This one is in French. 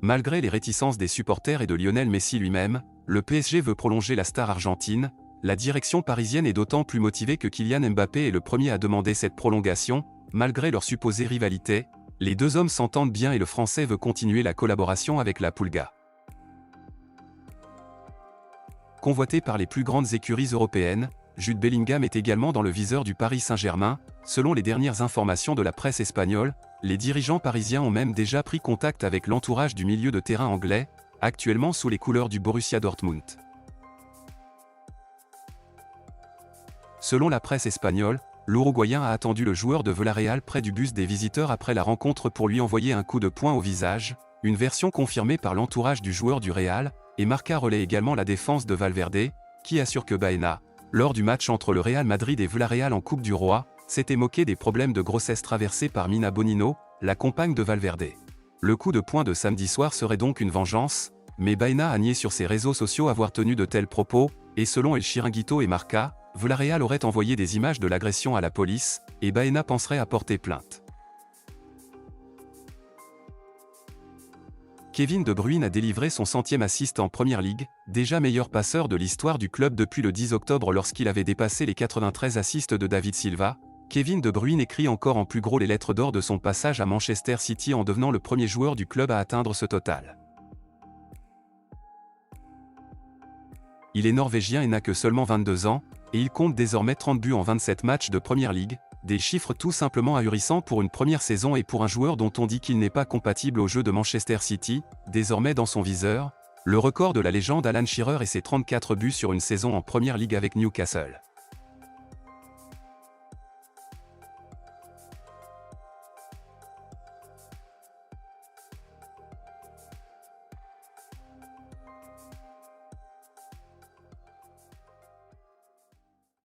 Malgré les réticences des supporters et de Lionel Messi lui-même, le PSG veut prolonger la star argentine. La direction parisienne est d'autant plus motivée que Kylian Mbappé est le premier à demander cette prolongation. Malgré leur supposée rivalité, les deux hommes s'entendent bien et le Français veut continuer la collaboration avec la Pulga. Convoité par les plus grandes écuries européennes, Jude Bellingham est également dans le viseur du Paris Saint-Germain. Selon les dernières informations de la presse espagnole, les dirigeants parisiens ont même déjà pris contact avec l'entourage du milieu de terrain anglais, actuellement sous les couleurs du Borussia Dortmund. Selon la presse espagnole, l'Uruguayen a attendu le joueur de Villarreal près du bus des visiteurs après la rencontre pour lui envoyer un coup de poing au visage, une version confirmée par l'entourage du joueur du Real, et Marca relaie également la défense de Valverde, qui assure que Baena, lors du match entre le Real Madrid et Villarreal en Coupe du Roi, s'était moqué des problèmes de grossesse traversés par Mina Bonino, la compagne de Valverde. Le coup de poing de samedi soir serait donc une vengeance, mais Baena a nié sur ses réseaux sociaux avoir tenu de tels propos, et selon El Chiringuito et Marca, Villarreal aurait envoyé des images de l'agression à la police, et Baena penserait à porter plainte. Kevin De Bruyne a délivré son 100e assist en Premier League, déjà meilleur passeur de l'histoire du club depuis le 10 octobre lorsqu'il avait dépassé les 93 assists de David Silva. Kevin De Bruyne écrit encore en plus gros les lettres d'or de son passage à Manchester City en devenant le premier joueur du club à atteindre ce total. Il est norvégien et n'a que seulement 22 ans, et il compte désormais 30 buts en 27 matchs de Premier League, des chiffres tout simplement ahurissants pour une première saison et pour un joueur dont on dit qu'il n'est pas compatible au jeu de Manchester City, désormais dans son viseur, le record de la légende Alan Shearer et ses 34 buts sur une saison en Premier League avec Newcastle.